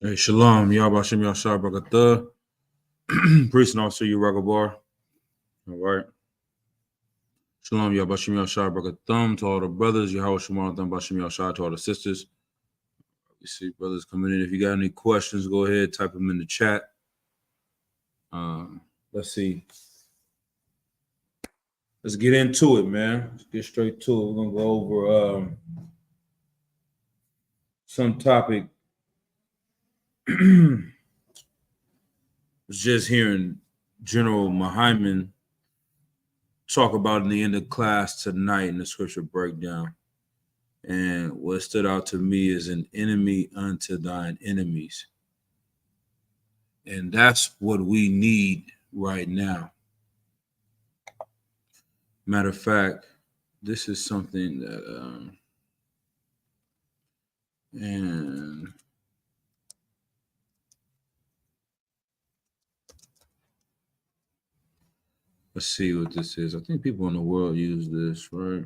Hey, Shalom, Yabashim Yashar Bagatha, Priest and Officer Uragabar. All right. Shalom, Yabashim Yashar Bagathum to all the brothers, Yahweh Shemar Thum Bashim Yashar to all the sisters. You see brothers coming in. If you got any questions, go ahead, type them in the chat. Let's see. Let's get into it, man. Let's get straight to it. We're going to go over some topic. I was just hearing General Muhammad talk about in the end of class tonight in the scripture breakdown. And what stood out to me is an enemy unto thine enemies. And that's what we need right now. Matter of fact, this is something that, and let's see what this is. I think people in the world use this, right?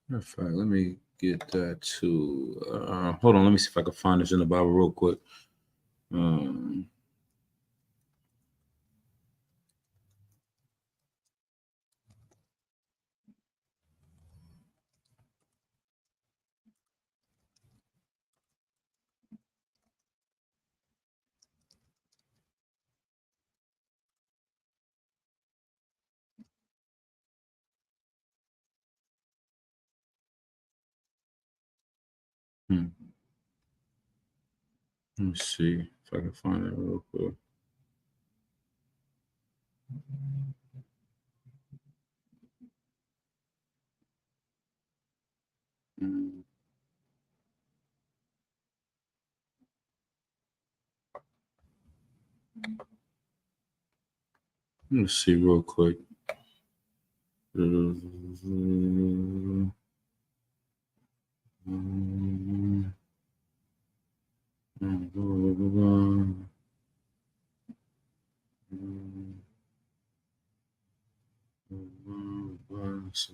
Matter of fact, let me get that to, hold on, let me see if I can find this in the Bible real quick. Let me see if I can find it real quick. Let's see real quick.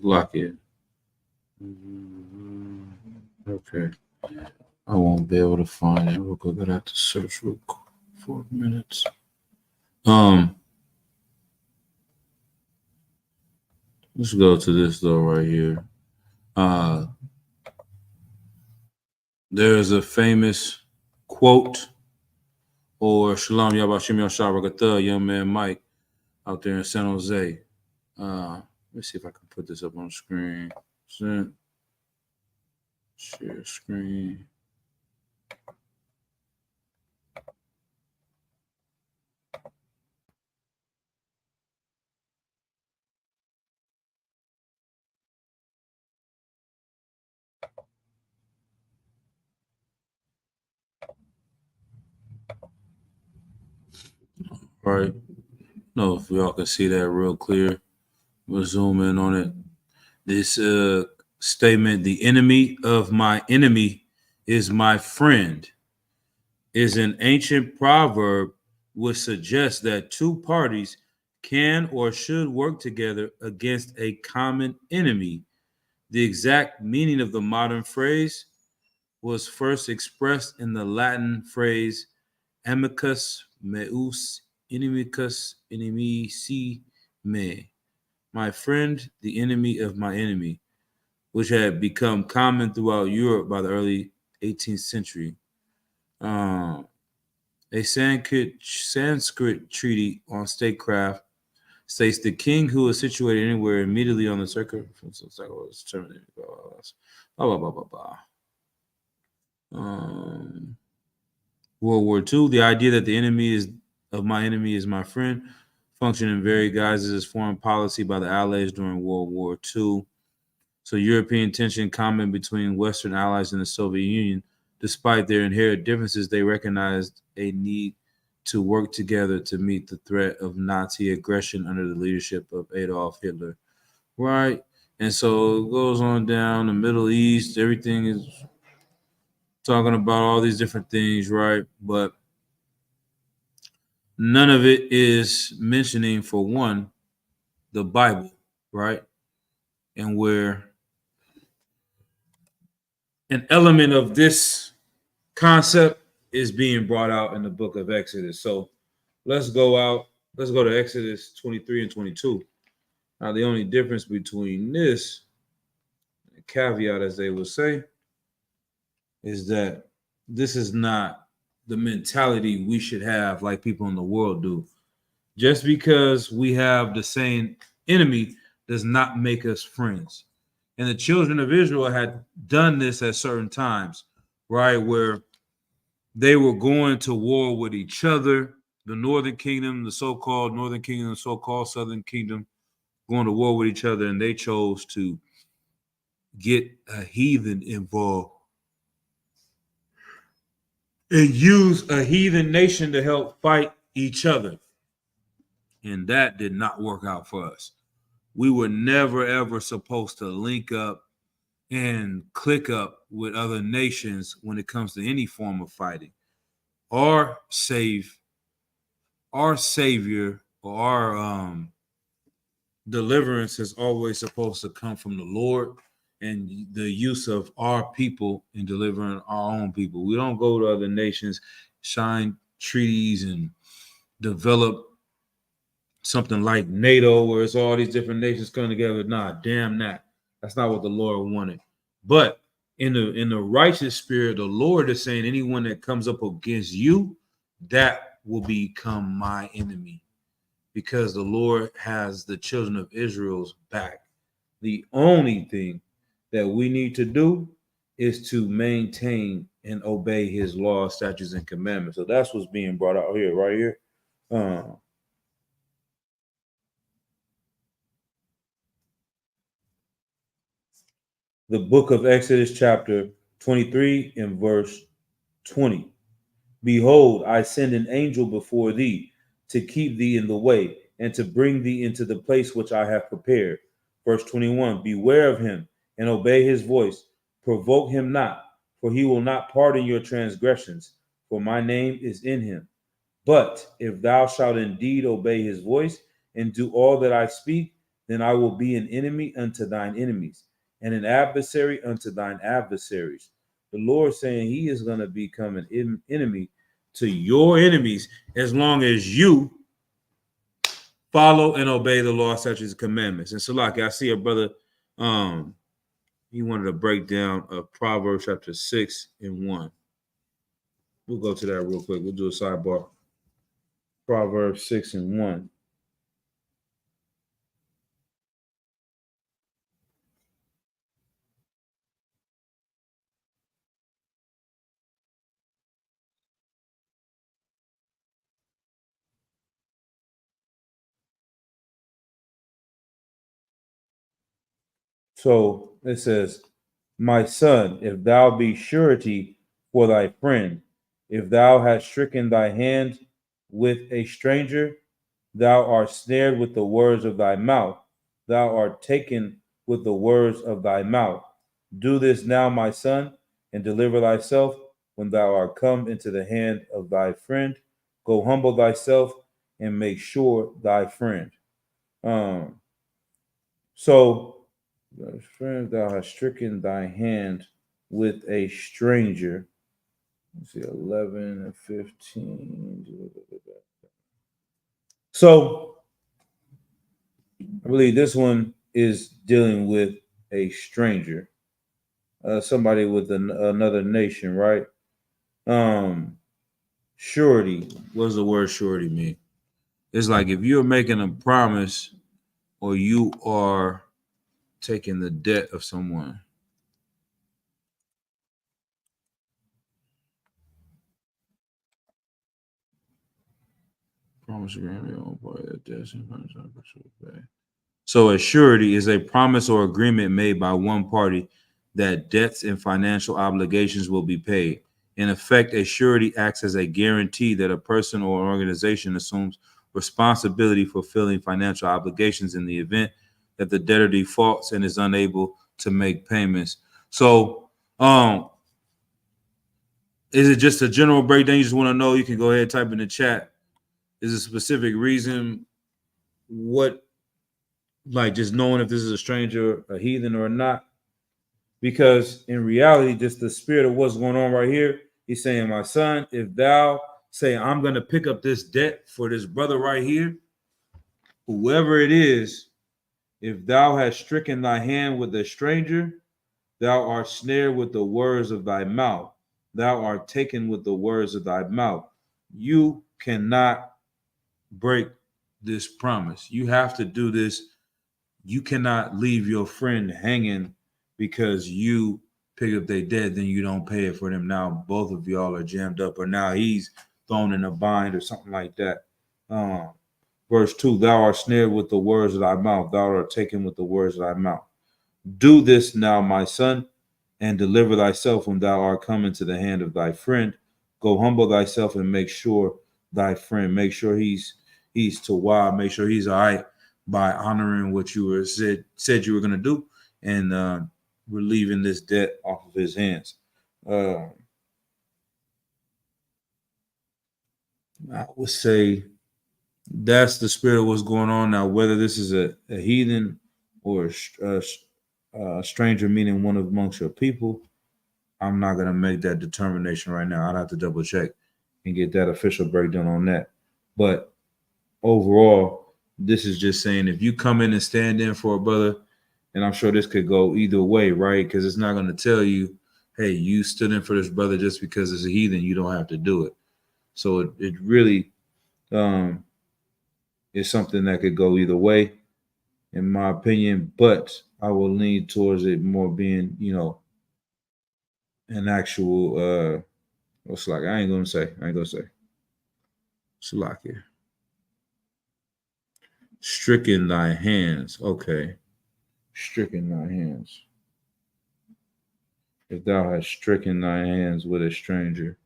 Lock it. Okay. I won't be able to find it. Real quick. I have to search real quick. 4 minutes. Let's go to this though right here. There's a famous quote, or Shalom Yabashim Yashar Bagatha, young man Mike, out there in San Jose. Let me see if I can put this up on the screen. Share screen. All right. No, if y'all can see that real clear. We'll zoom in on it. This statement, the enemy of my enemy is my friend, is an ancient proverb which suggests that two parties can or should work together against a common enemy. The exact meaning of the modern phrase was first expressed in the Latin phrase amicus meus inimicus inimici me, my friend, the enemy of my enemy, which had become common throughout Europe by the early 18th century. A Sanskrit treaty on statecraft states the king who is situated anywhere immediately on the circumference of was terminated. Blah, blah, blah, blah, blah. World War II, the idea that the enemy is of my enemy is my friend functioned in varied guises as foreign policy by the Allies during World War II. So European tension common between Western allies and the Soviet Union. Despite their inherent differences, they recognized a need to work together to meet the threat of Nazi aggression under the leadership of Adolf Hitler. Right? And so it goes on down the Middle East. Everything is talking about all these different things, right? But none of it is mentioning, for one, the Bible, right? And where an element of this concept is being brought out in the book of Exodus. So let's go out. Let's go to Exodus 23 and 22. Now, the only difference between this, caveat as they would say, is that this is not the mentality we should have like people in the world do. Just because we have the same enemy does not make us friends. And the children of Israel had done this at certain times, right? Where they were going to war with each other. The Northern Kingdom, the so-called Northern Kingdom, the so-called Southern Kingdom, going to war with each other, and they chose to get a heathen involved and use a heathen nation to help fight each other. And that did not work out for us. We were never, ever supposed to link up and click up with other nations when it comes to any form of fighting. Our savior or our deliverance is always supposed to come from the Lord and the use of our people in delivering our own people. We don't go to other nations, sign treaties, and develop something like NATO where it's all these different nations coming together. Nah, damn that. That's not what the Lord wanted. But in the righteous spirit, the Lord is saying anyone that comes up against you, that will become my enemy, because the Lord has the children of Israel's back. The only thing that we need to do is to maintain and obey his law, statutes, and commandments. So that's what's being brought out here, right here. The book of Exodus, chapter 23, and verse 20. Behold, I send an angel before thee to keep thee in the way and to bring thee into the place which I have prepared. Verse 21. Beware of him and obey his voice. Provoke him not, for he will not pardon your transgressions, for my name is in him. But if thou shalt indeed obey his voice and do all that I speak, then I will be an enemy unto thine enemies and an adversary unto thine adversaries. The Lord saying he is going to become an enemy to your enemies as long as you follow and obey the law, such as commandments. And so, like I see a brother, he wanted a breakdown of Proverbs chapter 6 and 1. We'll go to that real quick. We'll do a sidebar. Proverbs 6 and 1. So it says, my son, if thou be surety for thy friend, if thou hast stricken thy hand with a stranger, thou art snared with the words of thy mouth, thou art taken with the words of thy mouth. Do this now, my son, and deliver thyself when thou art come into the hand of thy friend. Go humble thyself and make sure thy friend. So friend, thou hast stricken thy hand with a stranger. Let's see, 11 and 15. So I believe this one is dealing with a stranger, somebody with another nation, right? Surety. What does the word surety mean? It's like if you're making a promise or you are taking the debt of someone. Promise agreement on part of debt. So a surety is a promise or agreement made by one party that debts and financial obligations will be paid. In effect, a surety acts as a guarantee that a person or organization assumes responsibility for fulfilling financial obligations in the event that the debtor defaults and is unable to make payments. So, is it just a general breakdown? You just want to know? You can go ahead and type in the chat. is a specific reason. What, like just knowing if this is a stranger, a heathen, or not? Because in reality, just the spirit of what's going on right here, he's saying, my son, if thou say, I'm going to pick up this debt for this brother right here, whoever it is, if thou hast stricken thy hand with a stranger, thou art snared with the words of thy mouth. Thou art taken with the words of thy mouth. You cannot break this promise. You have to do this. You cannot leave your friend hanging because you pick up their debt, then you don't pay it for them. Now both of y'all are jammed up, or now he's thrown in a bind or something like that. Verse 2, thou art snared with the words of thy mouth. Thou art taken with the words of thy mouth. Do this now, my son, and deliver thyself when thou art come into the hand of thy friend. Go humble thyself and make sure thy friend. Make sure he's to wow. Make sure he's all right by honoring what you were said you were going to do, and relieving this debt off of his hands. I would say that's the spirit of what's going on now. Whether this is a heathen or a stranger, meaning one amongst your people, I'm not going to make that determination right now. I'd have to double check and get that official breakdown on that. But overall, this is just saying if you come in and stand in for a brother, and I'm sure this could go either way, right? Because it's not going to tell you, hey, you stood in for this brother just because it's a heathen. You don't have to do it. So it really is something that could go either way, in my opinion. But I will lean towards it more being, an actual what's like I ain't gonna say Salakia. Stricken thy hands. Okay. Stricken thy hands. If thou hast stricken thy hands with a stranger.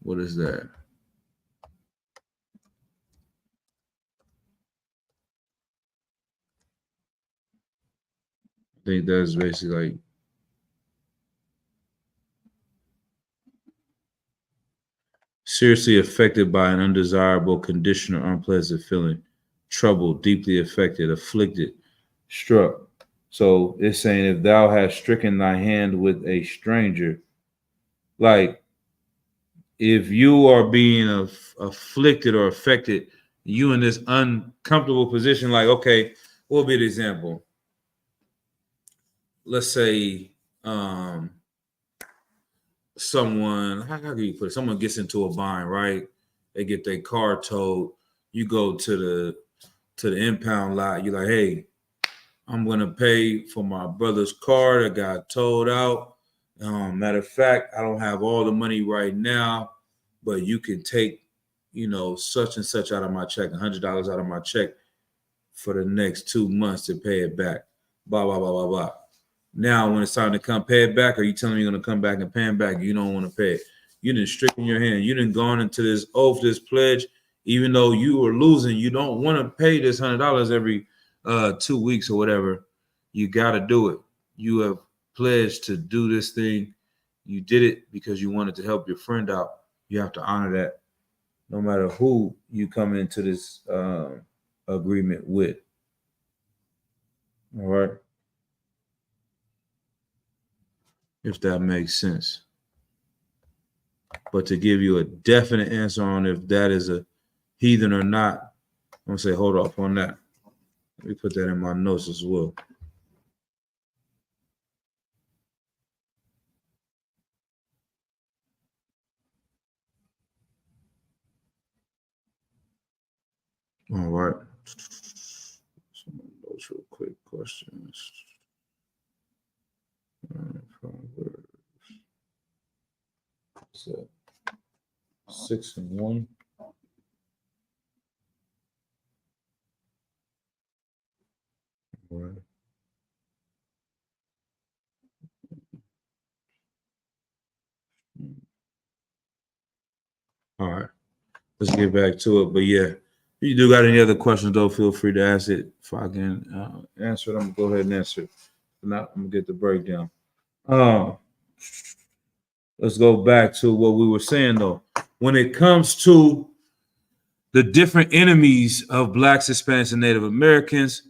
What is that? I think that's basically like seriously affected by an undesirable condition or unpleasant feeling, troubled, deeply affected, afflicted, struck. So it's saying if thou hast stricken thy hand with a stranger, like if you are being afflicted or affected, you in this uncomfortable position, like, okay, what will be the example? Let's say someone, how can you put it? Someone gets into a bind, right? They get their car towed. You go to the impound lot. You're like, hey, I'm gonna pay for my brother's car that got towed out. Matter of fact, I don't have all the money right now, but you can take, such and such out of my check, $100 out of my check for the next 2 months to pay it back. Blah blah blah blah blah. Now, when it's time to come pay it back, are you telling me you're gonna come back and pay it back? You don't want to pay it. You didn't stricken your hand. You didn't gone into this oath, this pledge, even though you were losing. You don't want to pay this $100 every 2 weeks or whatever. You got to do it. You have pledged to do this thing. You did it because you wanted to help your friend out. You have to honor that, no matter who you come into this agreement with. All right. If that makes sense. But to give you a definite answer on if that is a heathen or not, I'm going to say hold off on that. Let me put that in my notes as well. All right. Some notes real quick. Questions. So 6 and 1. All right. All right. Let's get back to it. But yeah, if you do got any other questions, though, feel free to ask it. If I can answer it, I'm going to go ahead and answer it. If not, I'm going to get the breakdown. Let's go back to what we were saying, though. When it comes to the different enemies of blacks, Hispanics, and Native Americans,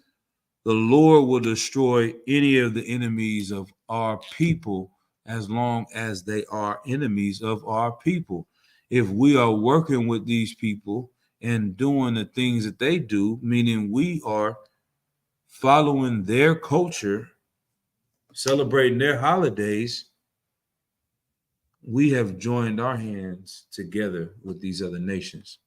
the Lord will destroy any of the enemies of our people as long as they are enemies of our people. If we are working with these people and doing the things that they do, meaning we are following their culture, celebrating their holidays, we have joined our hands together with these other nations.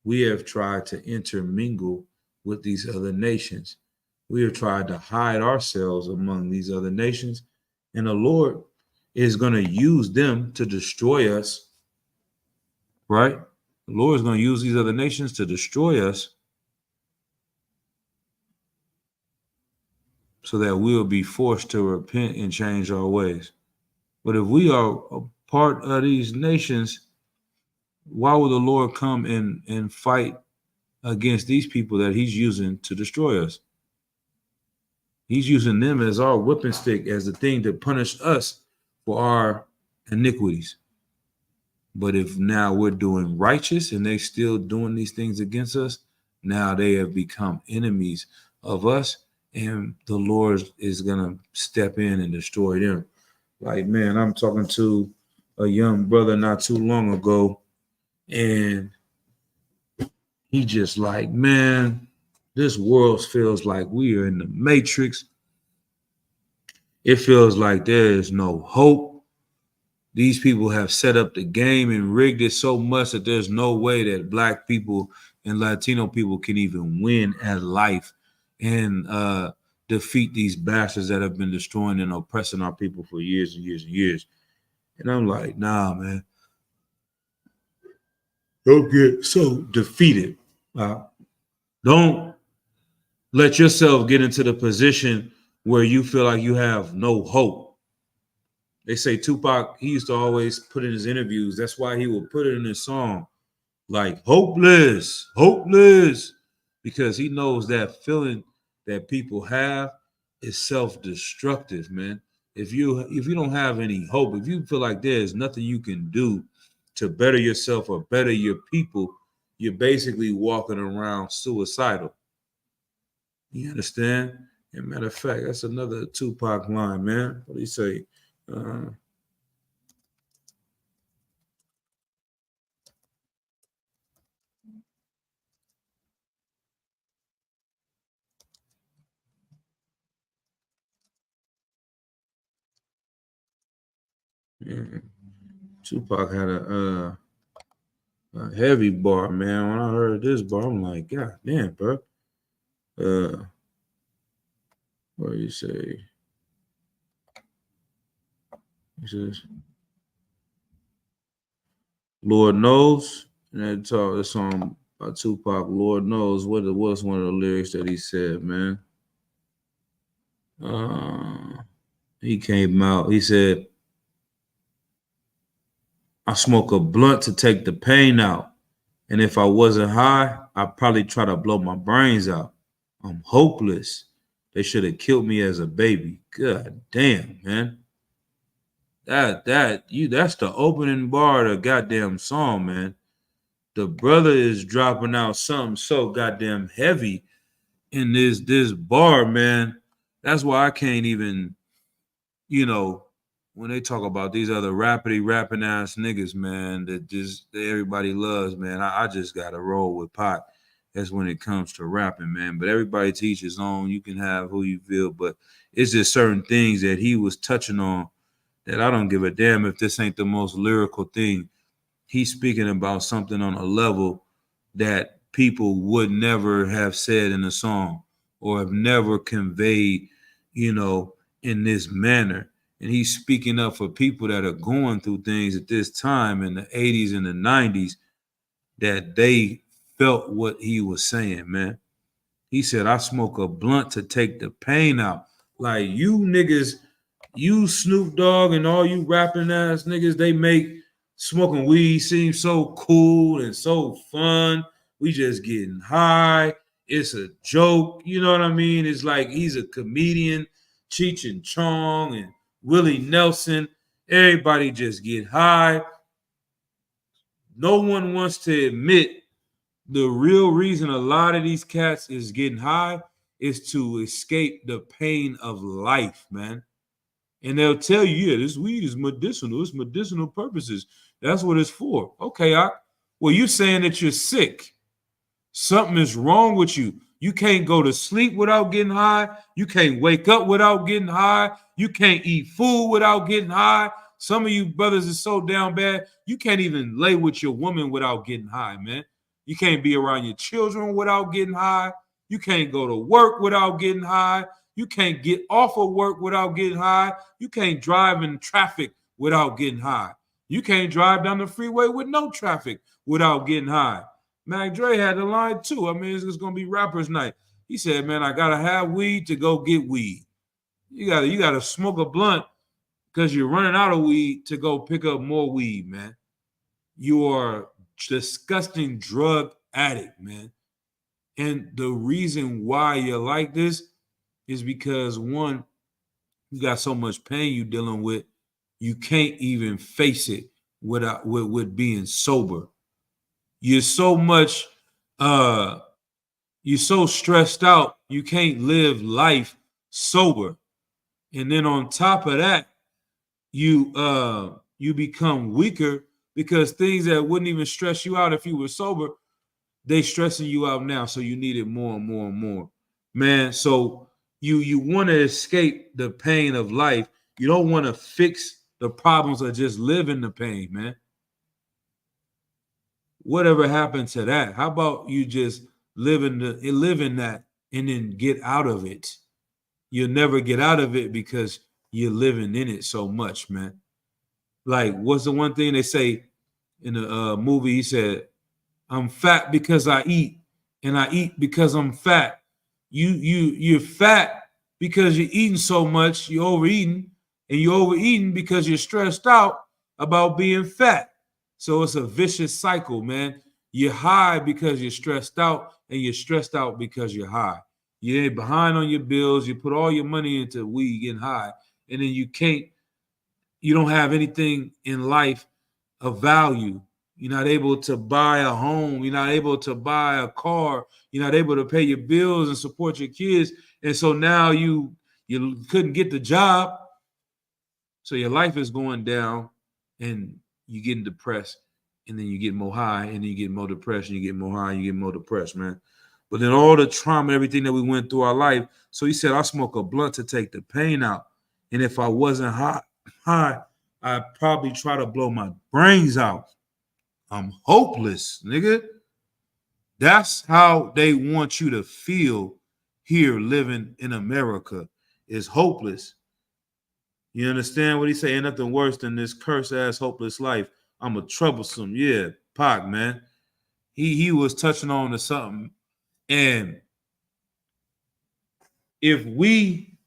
We have tried to intermingle with these other nations. We have tried to hide ourselves among these other nations, and the Lord is going to use them to destroy us, right? The Lord is going to use these other nations to destroy us so that we'll be forced to repent and change our ways. But if we are a part of these nations, why would the Lord come and fight against these people that he's using to destroy us? He's using them as our whipping stick, as the thing to punish us for our iniquities. But if now we're doing righteous and they still doing these things against us, now they have become enemies of us, and the Lord is gonna step in and destroy them. Like, man, I'm talking to a young brother not too long ago, and he just like, man, this world feels like we are in the Matrix. It feels like there is no hope. These people have set up the game and rigged it so much that there's no way that black people and Latino people can even win at life and defeat these bastards that have been destroying and oppressing our people for years and years and years. And I'm like, nah, man. Don't get so defeated. Don't let yourself get into the position where you feel like you have no hope. They say Tupac, he used to always put in his interviews, that's why he would put it in his song, like hopeless, hopeless, because he knows that feeling that people have is self-destructive, man. If you don't have any hope, if you feel like there's nothing you can do to better yourself or better your people, you're basically walking around suicidal. You understand? And matter of fact, that's another Tupac line, man. What do you say? Yeah. Tupac had a heavy bar, man. When I heard this bar, I'm like, God damn, bro. What do you say? He says, Lord knows. And that song by Tupac, Lord knows what it was, one of the lyrics that he said, man. He came out, he said, I smoke a blunt to take the pain out. And if I wasn't high, I'd probably try to blow my brains out. I'm hopeless. They should have killed me as a baby. God damn, man. That's the opening bar of the goddamn song, man. The brother is dropping out something so goddamn heavy in this bar, man. That's why I can't even, when they talk about these other rapping ass niggas, man, that everybody loves, man. I just gotta roll with Pac. That's when it comes to rapping, man. But everybody teach his own. You can have who you feel, but it's just certain things that he was touching on that I don't give a damn if this ain't the most lyrical thing. He's speaking about something on a level that people would never have said in a song or have never conveyed, in this manner. And he's speaking up for people that are going through things at this time in the 80s and the 90s that they felt what he was saying, man. He said, I smoke a blunt to take the pain out. Like, you niggas, you Snoop Dogg and all you rapping ass niggas, they make smoking weed seem so cool and so fun. We just getting high. It's a joke. You know what I mean? It's like he's a comedian, Cheech and Chong and Willie Nelson. Everybody just get high. No one wants to admit the real reason a lot of these cats is getting high is to escape the pain of life, man. And they'll tell you, yeah, this weed is medicinal. It's medicinal purposes. That's what it's for. Okay, well, you're saying that you're sick. Something is wrong with you. You can't go to sleep without getting high. You can't wake up without getting high. You can't eat food without getting high. Some of you brothers is so down bad, you can't even lay with your woman without getting high, man. You can't be around your children without getting high. You can't go to work without getting high. You can't get off of work without getting high. You can't drive in traffic without getting high. You can't drive down the freeway with no traffic without getting high. Mac Dre had the line too. I mean, it's going to be rappers night. He said, man, I got to have weed to go get weed. You gotta smoke a blunt because you're running out of weed to go pick up more weed, man. You are a disgusting drug addict, man. And the reason why you're like this is because, one, you got so much pain you're dealing with, you can't even face it with being sober. You're so much, you're so stressed out, you can't live life sober. And then on top of that, you become weaker because things that wouldn't even stress you out if you were sober, they stressing you out now. So you need it more and more and more, man. So you want to escape the pain of life. You don't want to fix the problems of just living the pain, man. Whatever happened to that? How about you just live in that and then get out of it? You'll never get out of it because you're living in it so much, man. Like, what's the one thing they say in the movie? He said, I'm fat because I eat, and I eat because I'm fat. You're fat because you're eating so much, you're overeating, and you're overeating because you're stressed out about being fat. So it's a vicious cycle, man. You're high because you're stressed out, and you're stressed out because you're high. You're behind on your bills. You put all your money into weed, getting high, and then you don't have anything in life of value. You're not able to buy a home. You're not able to buy a car. You're not able to pay your bills and support your kids. And so now you couldn't get the job. So your life is going down and you're getting depressed. And then you get more high, and then you get more depressed, and you get more high, and you get more depressed, man. But then all the trauma, everything that we went through our life. So he said, I smoke a blunt to take the pain out. And if I wasn't high, I'd probably try to blow my brains out. I'm hopeless, nigga. That's how they want you to feel here living in America, is hopeless. You understand what he say? Ain't nothing worse than this curse-ass hopeless life. I'm a troublesome. Yeah, Pac, man. He was touching on to something. And if we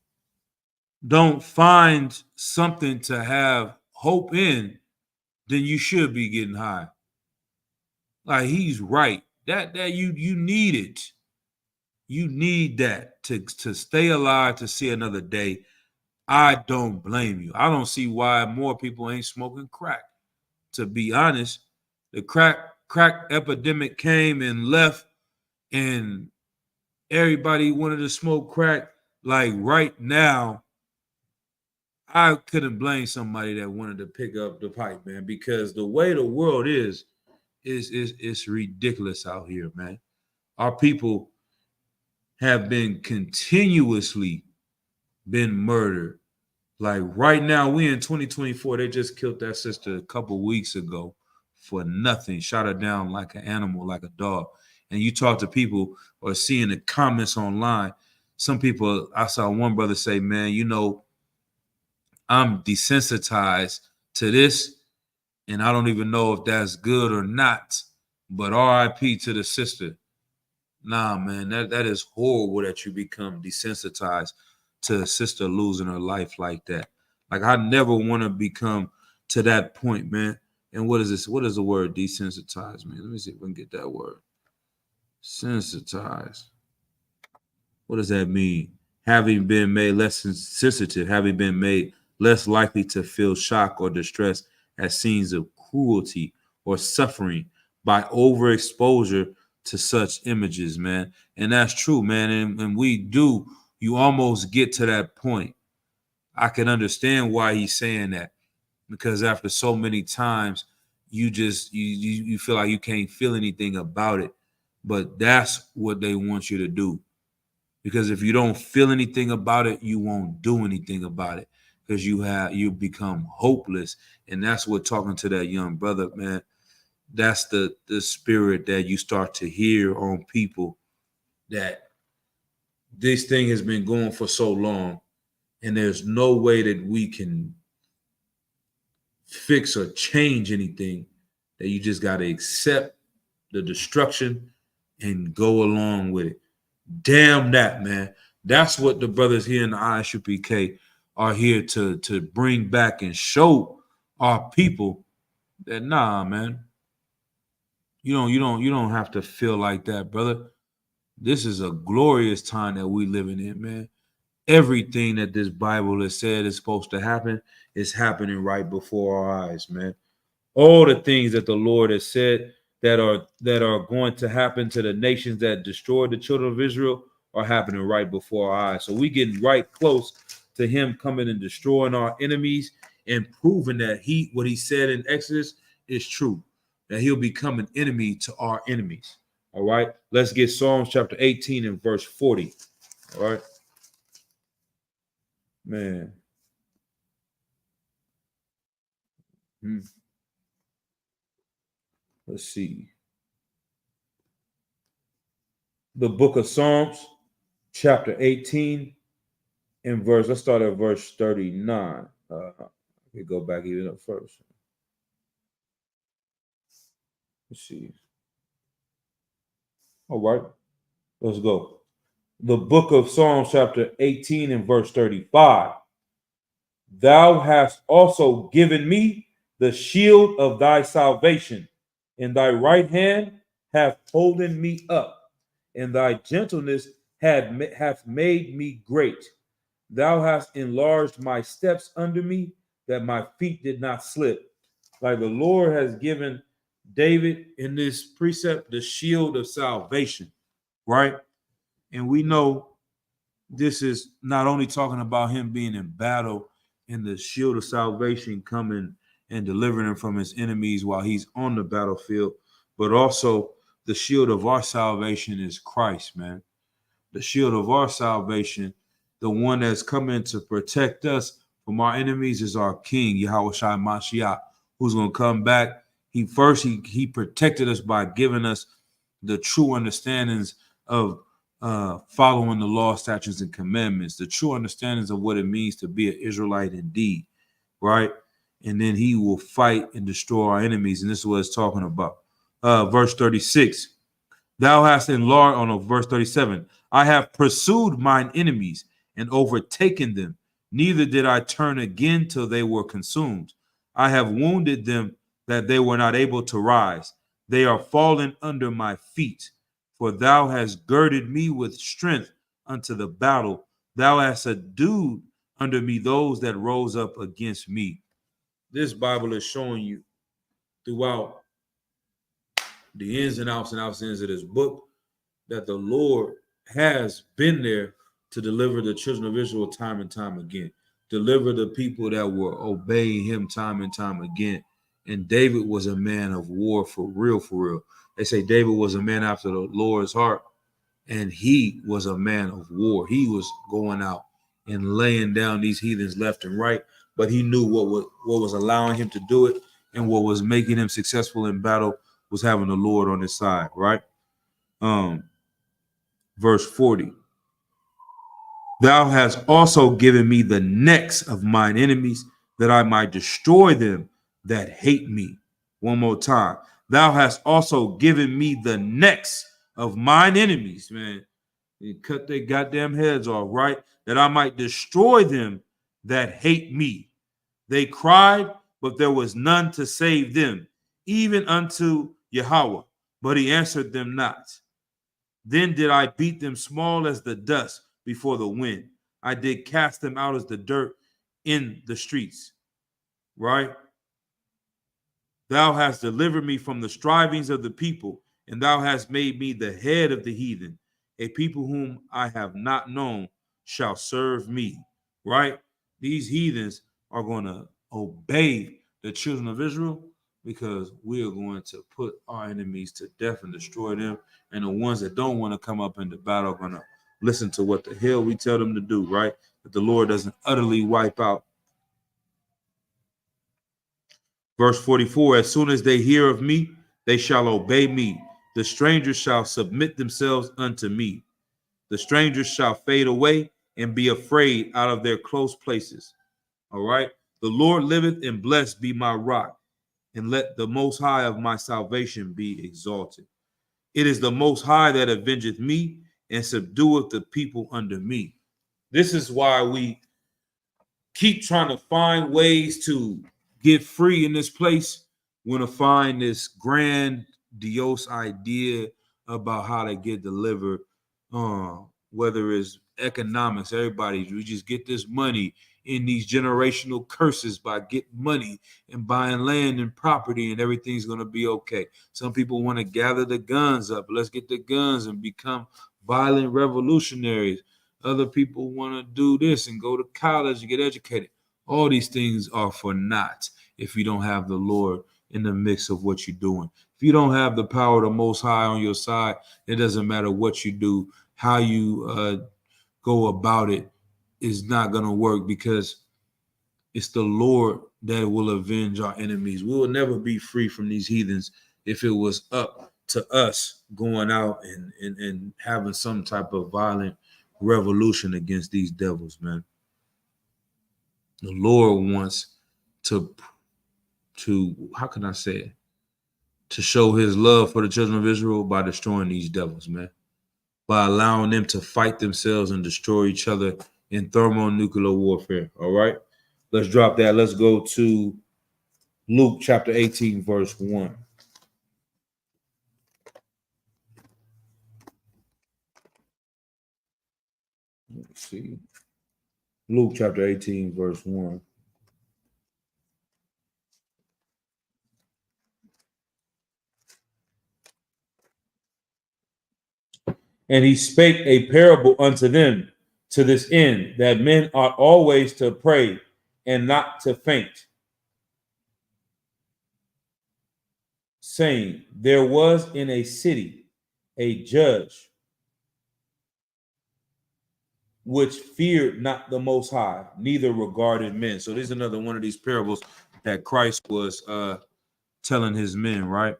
don't find something to have hope in, then you should be getting high. Like, he's right. That you need it. You need that to stay alive, to see another day. I don't blame you. I don't see why more people ain't smoking crack. To be honest, the crack epidemic came and left, and everybody wanted to smoke crack. Like right now, I couldn't blame somebody that wanted to pick up the pipe, man, because the way the world is ridiculous out here, man. Our people have been continuously been murdered. Like right now, we in 2024. They just killed that sister a couple weeks ago for nothing. Shot her down like an animal, like a dog. And you talk to people or seeing the comments online. Some people, I saw one brother say, man, you know, I'm desensitized to this, and I don't even know if that's good or not. But RIP to the sister. Nah, man, that is horrible that you become desensitized to a sister losing her life like that. Like, I never want to become to that point, man. And what is this? What does the word desensitize mean? Let me see if we can get that word. Sensitize. What does that mean? Having been made less sensitive, having been made less likely to feel shock or distress at scenes of cruelty or suffering by overexposure to such images, man. And that's true, man. And we do, you almost get to that point. I can understand why he's saying that, because after so many times, you just you feel like you can't feel anything about it. But that's what they want you to do. Because if you don't feel anything about it, you won't do anything about it. Because you become hopeless. And that's what talking to that young brother, man. That's the spirit that you start to hear on people, that this thing has been going for so long, and there's no way that we can fix or change anything, that you just got to accept the destruction and go along with it. Damn that, man. That's what the brothers here in the ISUPK are here to bring back and show our people that, nah, man, you don't have to feel like that, brother. This is a glorious time that we living in, man. Everything that this Bible has said is supposed to happen is happening right before our eyes, man. All the things that the Lord has said that are going to happen to the nations that destroyed the children of Israel are happening right before our eyes. So we getting right close to him coming and destroying our enemies and proving that what he said in Exodus is true, that he'll become an enemy to our enemies. All right, let's get Psalms chapter 18 and verse 40. All right, man. Let's see. The book of Psalms, chapter 18, and let's start at verse 39. We go back even up first. Let's see. All right, let's go. The book of Psalms, chapter 18, and verse 35. Thou hast also given me the shield of thy salvation, and thy right hand hath holden me up, and thy gentleness hath made me great. Thou hast enlarged my steps under me, that my feet did not slip. Like the Lord has given David in this precept the shield of salvation, right? And we know this is not only talking about him being in battle and the shield of salvation coming and delivering him from his enemies while he's on the battlefield, but also the shield of our salvation is Christ, man. The shield of our salvation, the one that's coming to protect us from our enemies, is our King, Yahushua Mashiach, who's going to come back. He protected us by giving us the true understandings of following the law, statutes, and commandments, the true understandings of what it means to be an Israelite indeed, right? And then he will fight and destroy our enemies. And this is what it's talking about. Verse 36. Thou hast enlarged, verse 37. I have pursued mine enemies and overtaken them. Neither did I turn again till they were consumed. I have wounded them that they were not able to rise. They are fallen under my feet. For thou hast girded me with strength unto the battle. Thou hast subdued under me those that rose up against me. This Bible is showing you throughout the ins and outs of this book that the Lord has been there to deliver the children of Israel time and time again, deliver the people that were obeying him time and time again. And David was a man of war for real, for real. They say David was a man after the Lord's heart, and he was a man of war. He was going out and laying down these heathens left and right, but he knew what was allowing him to do it, and what was making him successful in battle was having the Lord on his side, right? Verse 40. Thou hast also given me the necks of mine enemies, that I might destroy them that hate me. One more time. Thou hast also given me the necks of mine enemies, man. You cut their goddamn heads off, right? That I might destroy them that hate me. They cried, but there was none to save them, even unto Yahweh, but he answered them not. Then did I beat them small as the dust before the wind. I did cast them out as the dirt in the streets, right? Thou hast delivered me from the strivings of the people, and thou hast made me the head of the heathen. A people whom I have not known shall serve me. Right? These heathens are going to obey the children of Israel because we are going to put our enemies to death and destroy them. And the ones that don't want to come up into battle are going to listen to what the hell we tell them to do, right? That the Lord doesn't utterly wipe out. Verse 44, as soon as they hear of me, they shall obey me. The strangers shall submit themselves unto me. The strangers shall fade away and be afraid out of their close places. All right. The Lord liveth, and blessed be my rock, and let the Most High of my salvation be exalted. It is the Most High that avengeth me and subdueth the people under me. This is why we keep trying to find ways to get free in this place. We're going to find this grandiose idea about how to get delivered, whether it's economics, everybody, we just get this money in these generational curses by getting money and buying land and property, and everything's going to be okay. Some people want to gather the guns up. Let's get the guns and become violent revolutionaries. Other people want to do this and go to college and get educated. All these things are for naught if you don't have the Lord in the mix of what you're doing. If you don't have the power of the Most High on your side, it doesn't matter what you do, how you go about it is not going to work, because it's the Lord that will avenge our enemies. We will never be free from these heathens if it was up to us going out and having some type of violent revolution against these devils, man. The Lord wants to how can I say it? To show his love for the children of Israel by destroying these devils, man. By allowing them to fight themselves and destroy each other in thermonuclear warfare. All right. Let's drop that. Let's go to Luke chapter 18, verse 1. Let's see. Luke chapter 18, verse 1. And he spake a parable unto them to this end, that men ought always to pray and not to faint, saying, there was in a city a judge which feared not the Most High, neither regarded men. So this is another one of these parables that Christ was telling his men, right?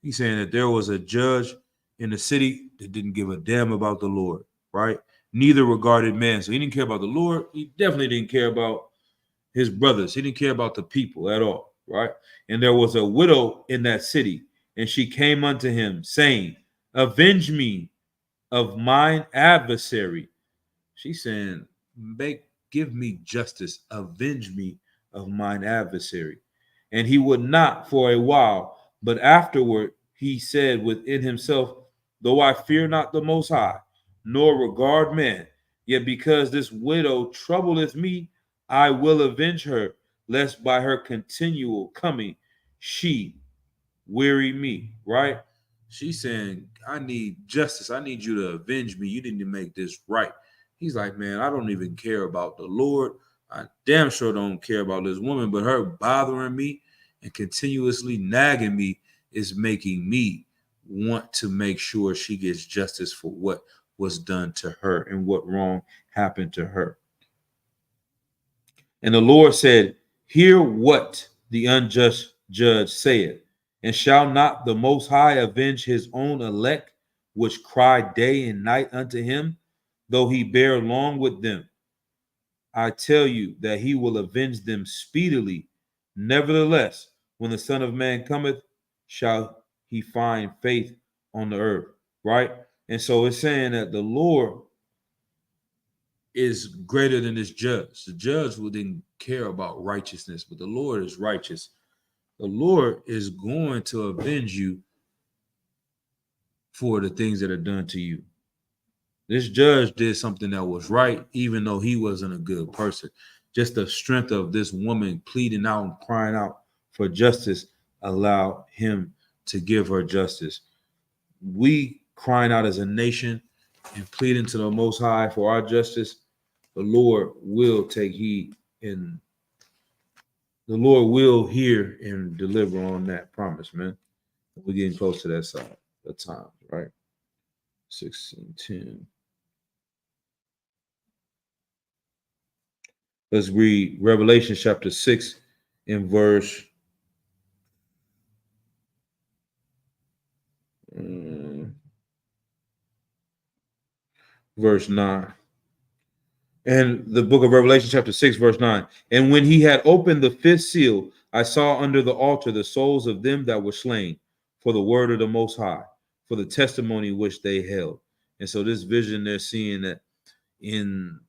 He's saying that there was a judge in the city that didn't give a damn about the Lord, right? Neither regarded man. So he didn't care about the Lord. He definitely didn't care about his brothers. He didn't care about the people at all, right? And there was a widow in that city, and she came unto him, saying, avenge me of mine adversary. She's saying, give me justice, avenge me of mine adversary. And he would not for a while, but afterward he said within himself, though I fear not the Most High, nor regard man, yet because this widow troubleth me, I will avenge her, lest by her continual coming she weary me. Right? She's saying, I need justice. I need you to avenge me. You need to make this right. He's like, man, I don't even care about the Lord. I damn sure don't care about this woman, but her bothering me and continuously nagging me is making me want to make sure she gets justice for what was done to her and what wrong happened to her. And the Lord said, hear what the unjust judge saith, and shall not the Most High avenge his own elect, which cry day and night unto him, though he bear long with them? I tell you that he will avenge them speedily. Nevertheless, when the Son of Man cometh, shall he find faith on the earth, right? And so it's saying that the Lord is greater than this judge. The judge didn't care about righteousness, but the Lord is righteous. The Lord is going to avenge you for the things that are done to you. This judge did something that was right, even though he wasn't a good person. Just the strength of this woman pleading out and crying out for justice allowed him to give her justice. we crying out as a nation and pleading to the Most High for our justice, the Lord will take heed, and the Lord will hear and deliver on that promise, man. We're getting close to that side, that time, right? 16:10. Let's read Revelation chapter 6 in verse 9. And the book of Revelation chapter 6, verse 9. And when he had opened the fifth seal, I saw under the altar the souls of them that were slain for the word of the Most High, for the testimony which they held. And so this vision, they're seeing that in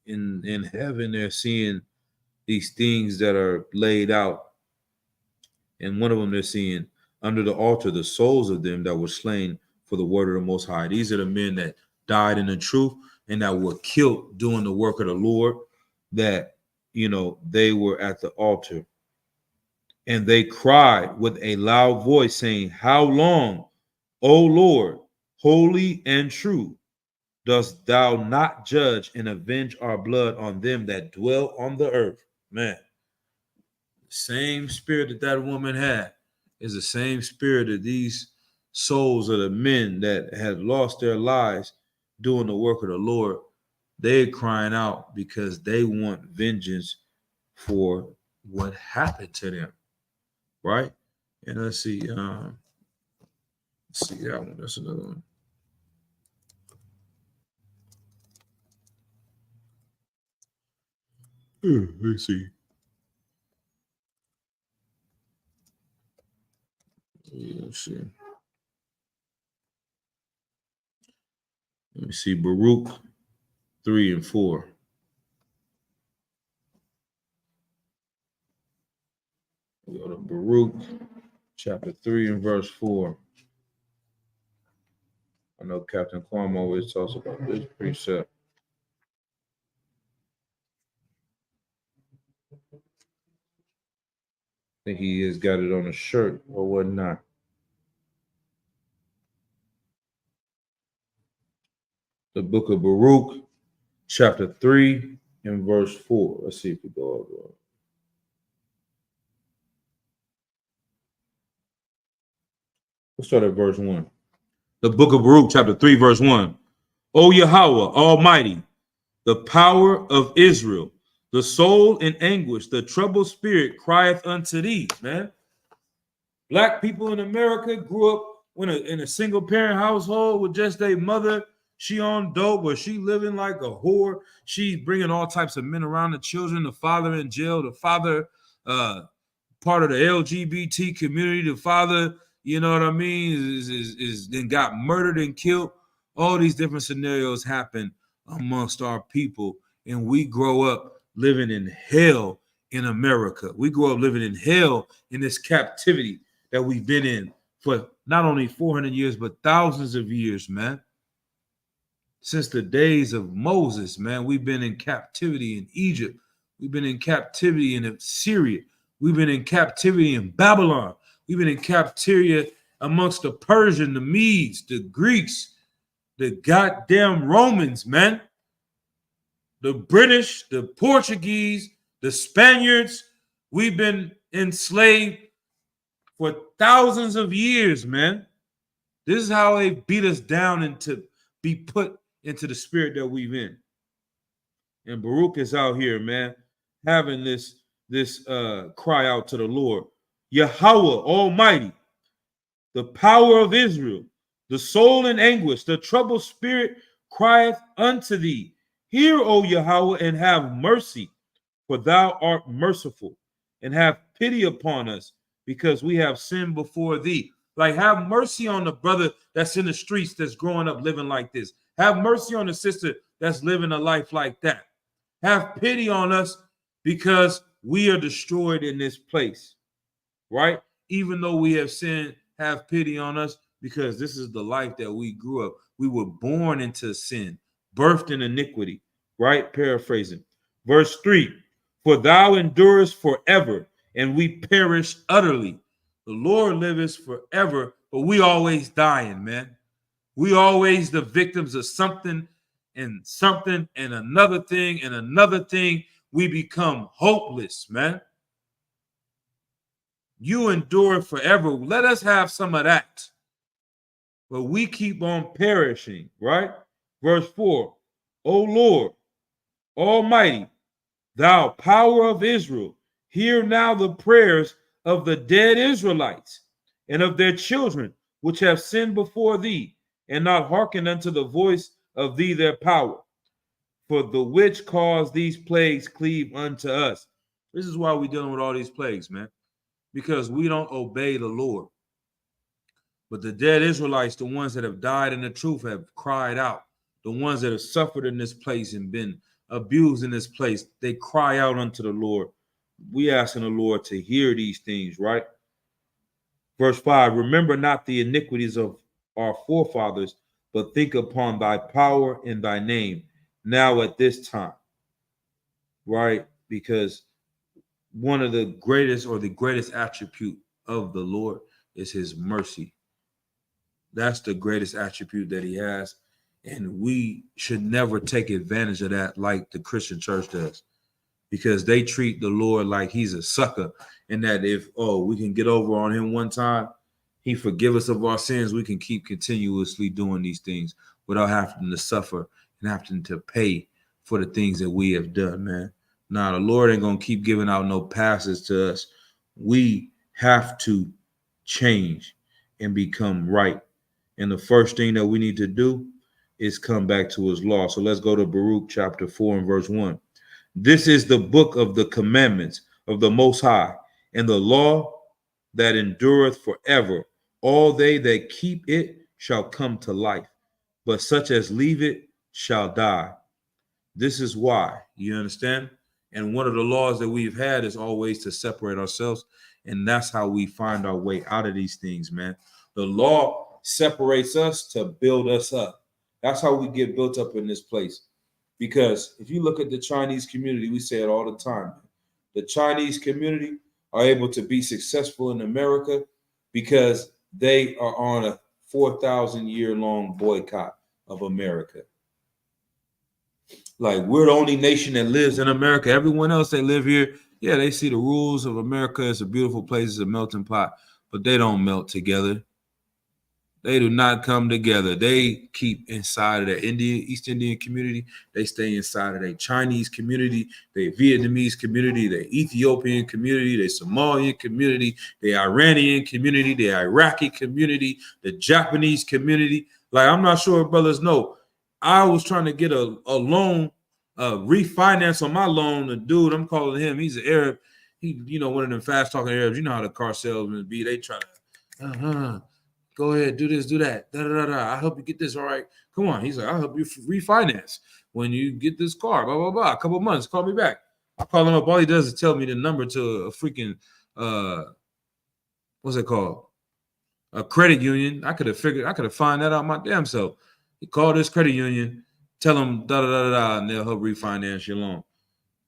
heaven, they're seeing these things that are laid out. And one of them, they're seeing under the altar the souls of them that were slain for the word of the Most High. These are the men that died in the truth and that were killed doing the work of the Lord, that, they were at the altar. And they cried with a loud voice, saying, How long, O Lord, holy and true, dost thou not judge and avenge our blood on them that dwell on the earth? Man, the same spirit that woman had is the same spirit of these souls of the men that had lost their lives doing the work of the Lord. They're crying out because they want vengeance for what happened to them, right? And let's see that one. That's another one. Let's see. Let's see. Let me see. Baruch 3 and 4. We go to Baruch chapter 3 and verse 4. I know Captain Kwame always talks about this precept. I think he has got it on a shirt or whatnot. The book of Baruch, chapter 3 and verse 4. Let's see if we go over. Let's start at verse 1. The book of Baruch, chapter 3, verse 1. O Yahweh, Almighty, the power of Israel, the soul in anguish, the troubled spirit crieth unto thee, man. Black people in America grew up in a single parent household with just a mother. She on dope, or she living like a whore. She's bringing all types of men around the children. The father in jail. The father, part of the LGBT community. The father, you know what I mean, is then got murdered and killed. All these different scenarios happen amongst our people, and we grow up living in hell in America. We grow up living in hell in this captivity that we've been in for not only 400 years, but thousands of years, man. Since the days of Moses, man, we've been in captivity in Egypt. We've been in captivity in Syria. We've been in captivity in Babylon. We've been in captivity amongst the Persian, the Medes, the Greeks, the goddamn Romans, man. The British, the Portuguese, the Spaniards. We've been enslaved for thousands of years, man. This is how they beat us down and to be put into the spirit that we've in. And Baruch is out here, man, having this cry out to the Lord. Yahweh Almighty, the power of Israel, the soul in anguish, the troubled spirit crieth unto thee. Hear, O Yahweh, and have mercy, for thou art merciful, and have pity upon us, because we have sinned before thee. Like, have mercy on the brother that's in the streets that's growing up living like this. Have mercy on the sister that's living a life like that. Have pity on us because we are destroyed in this place, right? Even though we have sinned, have pity on us because this is the life that we grew up. We were born into sin, birthed in iniquity, right? Paraphrasing. Verse 3, for thou endurest forever, and we perish utterly. The Lord liveth forever, But we always dying, man. We always the victims of something and another thing and another thing. We become hopeless, man. You endure forever. Let us have some of that. But we keep on perishing, right? Verse 4, O Lord, Almighty, thou power of Israel, hear now the prayers of the dead Israelites and of their children, which have sinned before thee, and not hearkened unto the voice of thee their power. For the which cause these plagues cleave unto us. This is why we're dealing with all these plagues, man. Because we don't obey the Lord. But the dead Israelites, the ones that have died in the truth, have cried out. The ones that have suffered in this place and been abused in this place, they cry out unto the Lord. We asking the Lord to hear these things, right? Verse 5, remember not the iniquities of our forefathers, but think upon thy power and thy name now at this time, right? Because one of the greatest or the greatest attribute of the Lord is his mercy. That's the greatest attribute that he has. And we should never take advantage of that like the Christian church does, because they treat the Lord like he's a sucker, and that if, we can get over on him one time, he forgive us of our sins, we can keep continuously doing these things without having to suffer and having to pay for the things that we have done, man. Now, the Lord ain't going to keep giving out no passes to us. We have to change and become right. And the first thing that we need to do is come back to his law. So let's go to Baruch chapter 4 and verse 1. This is the book of the commandments of the Most High, and the law that endureth forever. All they that keep it shall come to life, but such as leave it shall die. This is why, you understand? And one of the laws that we've had is always to separate ourselves. And that's how we find our way out of these things, man. The law separates us to build us up. That's how we get built up in this place. Because if you look at the Chinese community, we say it all the time. The Chinese community are able to be successful in America because they are on a 4,000-year-long boycott of America. Like, we're the only nation that lives in America. Everyone else that live here, yeah, they see the rules of America. It's a beautiful place. It's a melting pot, but they don't melt together. They do not come together. They keep inside of the East Indian community. They stay inside of their Chinese community, their Vietnamese community, their Ethiopian community, their Somalian community, the Iranian community, the Iraqi community, the Japanese community. Like, I'm not sure if brothers know. I was trying to get a loan, refinance on my loan. The dude, I'm calling him, he's an Arab. He, one of them fast talking Arabs. You know how the car salesmen be. They try to, go ahead, do this, do that. Da, da, da, da. I'll help you get this. All right. Come on. He's like, I'll help you refinance when you get this car. Blah, blah, blah. A couple of months. Call me back. I call him up. All he does is tell me the number to a freaking, what's it called? A credit union. I could have found that out my damn self. He called this credit union, tell them da, da, da, da, and they'll help refinance your loan.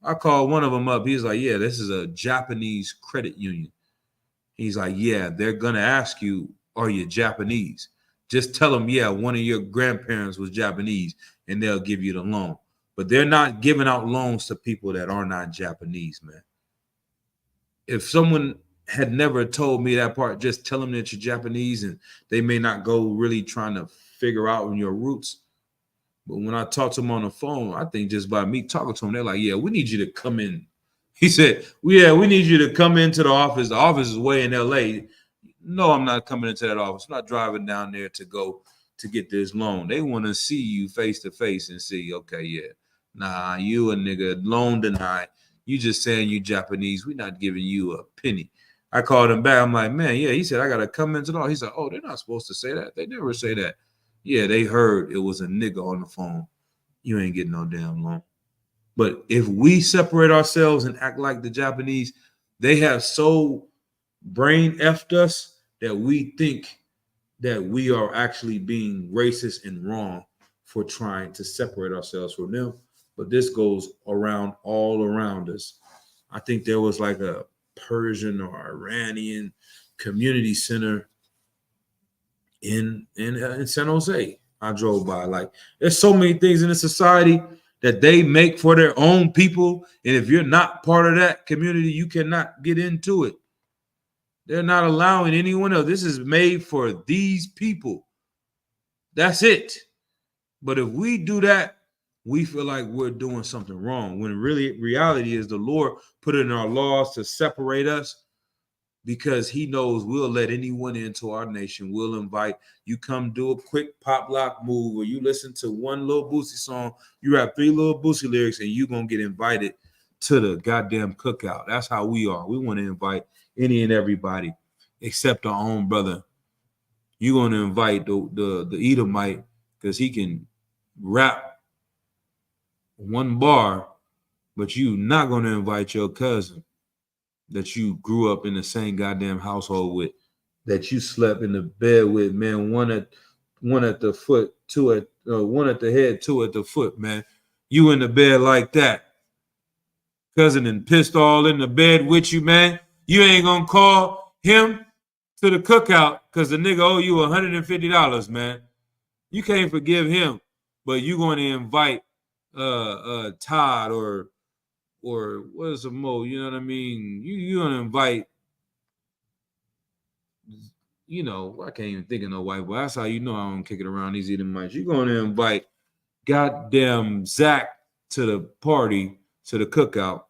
I called one of them up. He's like, yeah, this is a Japanese credit union. He's like, yeah, they're going to ask you, are you Japanese? Just tell them, yeah, one of your grandparents was Japanese, and they'll give you the loan. But they're not giving out loans to people that are not Japanese, man. If someone had never told me that part, just tell them that you're Japanese, and they may not go really trying to figure out your roots. But when I talk to them on the phone, I think just by me talking to them, they're like, yeah, we need you to come in. He said, we need you to come into the office. The office is way in LA. No, I'm not coming into that office. I'm not driving down there to go to get this loan. They want to see you face to face and see, okay, yeah, nah, you a nigga, loan denied. You just saying you Japanese. We're not giving you a penny. I called him back. I'm like, man, yeah. He said, I got to come into the office. He said, oh, they're not supposed to say that. They never say that. Yeah, they heard it was a nigga on the phone. You ain't getting no damn loan. But if we separate ourselves and act like the Japanese, they have so brain effed us that we think that we are actually being racist and wrong for trying to separate ourselves from them. But this goes around all around us. I think there was like a Persian or Iranian community center in San Jose. I drove by. Like, there's so many things in the society that they make for their own people, and if you're not part of that community, you cannot get into it. They're not allowing anyone else. This is made for these people. That's it. But if we do that, we feel like we're doing something wrong, when really reality is the Lord put it in our laws to separate us, because he knows we'll let anyone into our nation. We'll invite you, come do a quick pop lock move, or you listen to one little Boosie song, you have 3 little Boosie lyrics, and you're going to get invited to the goddamn cookout. That's how we are. We want to invite any and everybody except our own brother. You're going to invite the Edomite because he can rap one bar, but you're not going to invite your cousin that you grew up in the same goddamn household with, that you slept in the bed with, man. One at the foot, one at the head, 2 at the foot, man. You in the bed like that. Cousin and pissed all in the bed with you, man. You ain't gonna call him to the cookout because the nigga owe you $150, man. You can't forgive him, but you going to invite Todd or what is some more? You know what I mean? You're gonna invite, you know, I can't even think of no white boy. That's how you know I don't kick it around these Edomites. You're gonna invite goddamn Zach to the party, to the cookout,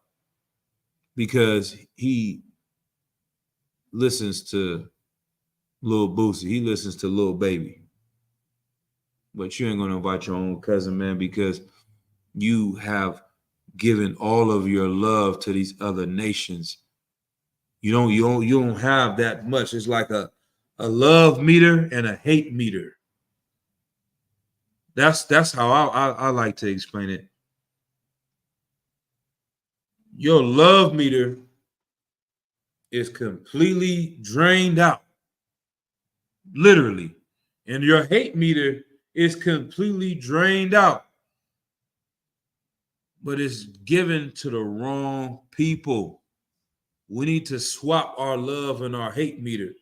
because he listens to Lil Boosie. He listens to Lil Baby. But you ain't gonna invite your own cousin, man, because you have given all of your love to these other nations. You don't have that much. It's like a love meter and a hate meter. That's how I like to explain it. Your love meter is completely drained out, literally, and your hate meter is completely drained out. But it's given to the wrong people. We need to swap our love and our hate meter.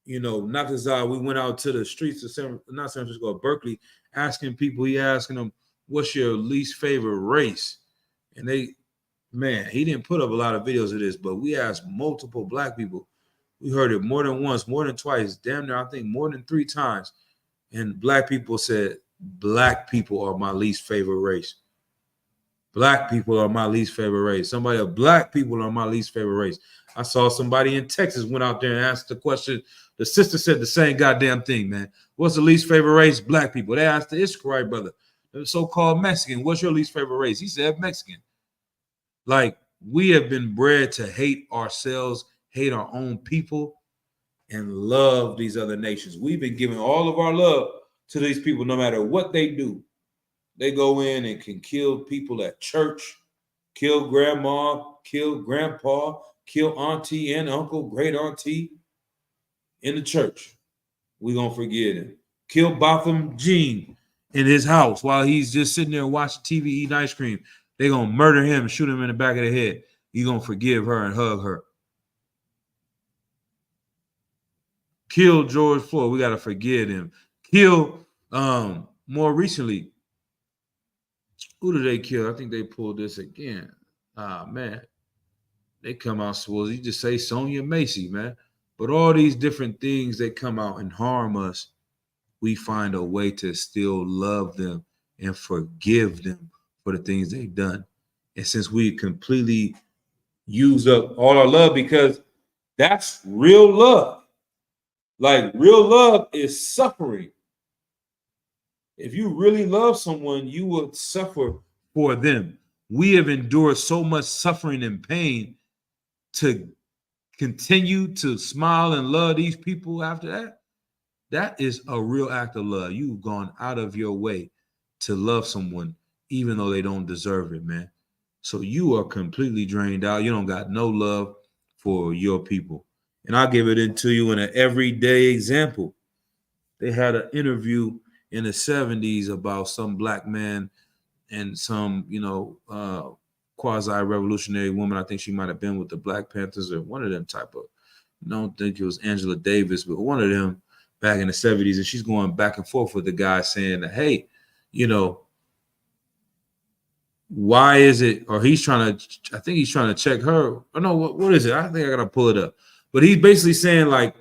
You know, Nakazar, we went out to the streets of San Francisco, Berkeley, asking people, asking them, what's your least favorite race? And he didn't put up a lot of videos of this, but we asked multiple black people. We heard it more than once, more than twice, damn near, I think more than 3 times. And black people said, black people are my least favorite race. Black people are my least favorite race. Black people are my least favorite race. I saw somebody in Texas went out there and asked the question. The sister said the same goddamn thing, man. What's the least favorite race? Black people. They asked the Ishmaelite brother, the so-called Mexican, what's your least favorite race? He said Mexican. Like, we have been bred to hate ourselves, hate our own people, and love these other nations. We've been giving all of our love to these people no matter what they do. They go in and can kill people at church, kill grandma, kill grandpa, kill auntie and uncle, great auntie in the church. We're going to forgive him. Kill Botham Jean in his house while he's just sitting there watching TV, eating ice cream. They're going to murder him and shoot him in the back of the head. You're going to forgive her and hug her. Kill George Floyd. We got to forgive him. Kill, more recently, who did they kill? I think they pulled this again. Man. They come out, well, you just say Sonia Macy, man. But all these different things, they come out and harm us. We find a way to still love them and forgive them for the things they've done. And since we completely use up all our love, because that's real love. Like, real love is suffering. If you really love someone, you will suffer for them. We have endured so much suffering and pain to continue to smile and love these people after that. That is a real act of love. You've gone out of your way to love someone, even though they don't deserve it, man. So you are completely drained out. You don't got no love for your people. And I'll give it into you in an everyday example. They had an interview in the 70s about some black man and some, quasi-revolutionary woman. I think she might have been with the Black Panthers or one of them type of, I don't think it was Angela Davis, but one of them back in the 70s, and she's going back and forth with the guy saying, hey, you know, why is it, or he's trying to, I think he's trying to check her. Oh no, what is it? I think I gotta pull it up. But he's basically saying, like,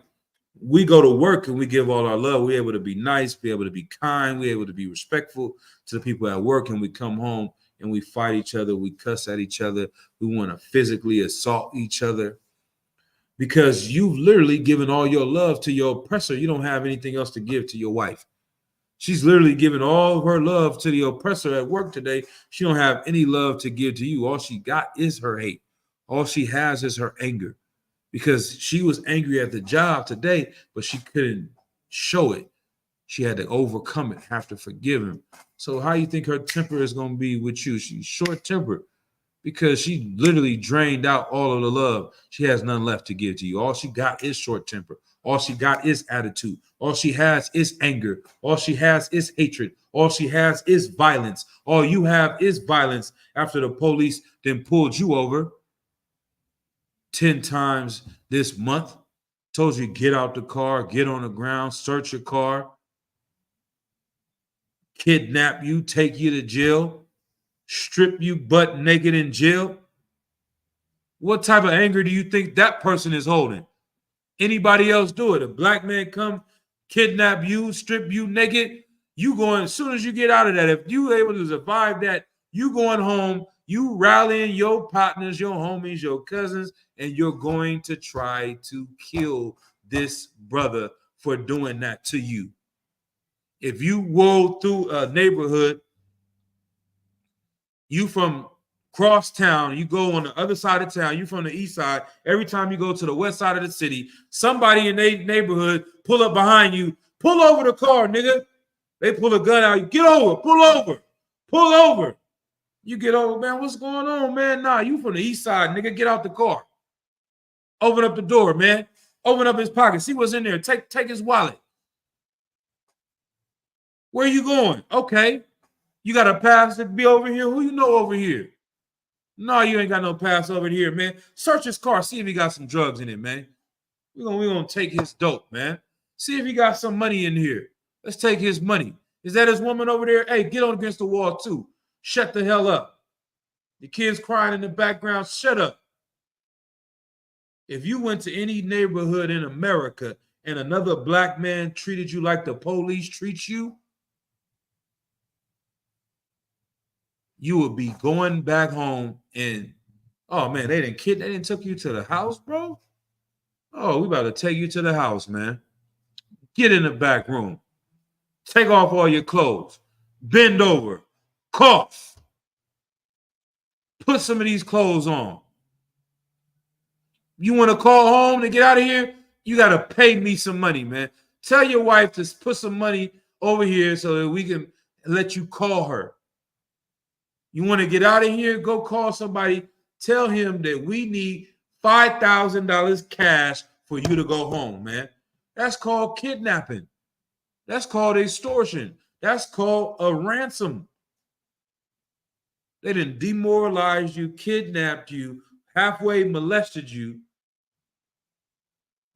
we go to work and we give all our love. We're able to be nice, be able to be kind, we're able to be respectful to the people at work, and we come home and we fight each other, we cuss at each other, we want to physically assault each other because you've literally given all your love to your oppressor. You don't have anything else to give to your wife. She's literally giving all of her love to the oppressor at work today. She don't have any love to give to you. All she got is her hate. All she has is her anger, because she was angry at the job today, but she couldn't show it. She had to overcome it, have to forgive him. So how you think her temper is going to be with you? She's short-tempered because she literally drained out all of the love. She has none left to give to you. All she got is short temper. All she got is attitude. All she has is anger. All she has is hatred. All she has is violence. All you have is violence after the police then pulled you over 10 times this month. Told you get out the car, get on the ground, search your car, kidnap you, take you to jail, strip you butt naked in jail. What type of anger do you think that person is holding? Anybody else do it? A black man come kidnap you, strip you naked, you going, as soon as you get out of that, if you able to survive that, you going home, you rallying your partners, your homies, your cousins, and you're going to try to kill this brother for doing that to you. If you roll through a neighborhood, you from cross town, you go on the other side of town, you from the east side, every time you go to the west side of the city, somebody in their neighborhood pull up behind you, pull over the car, nigga. They pull a gun out, you get over, pull over, pull over. You get over, man, what's going on, man? Nah, you from the east side, nigga, get out the car. Open up the door, man. Open up his pocket, see what's in there, take his wallet. Where you going? Okay. You got a pass to be over here? Who you know over here? No, you ain't got no pass over here, man. Search his car. See if he got some drugs in it, man. We're gonna take his dope, man. See if he got some money in here. Let's take his money. Is that his woman over there? Hey, get on against the wall, too. Shut the hell up. The kids crying in the background. Shut up. If you went to any neighborhood in America and another black man treated you like the police treat you, you would be going back home and, oh man, they didn't took you to the house, bro. Oh, we about to take you to the house, man. Get in the back room. Take off all your clothes. Bend over. Cough. Put some of these clothes on. You want to call home to get out of here? You got to pay me some money, man. Tell your wife to put some money over here so that we can let you call her. You want to get out of here? Go call somebody. Tell him that we need $5,000 cash for you to go home, man. That's called kidnapping. That's called extortion. That's called a ransom. They didn't demoralize you, kidnapped you, halfway molested you,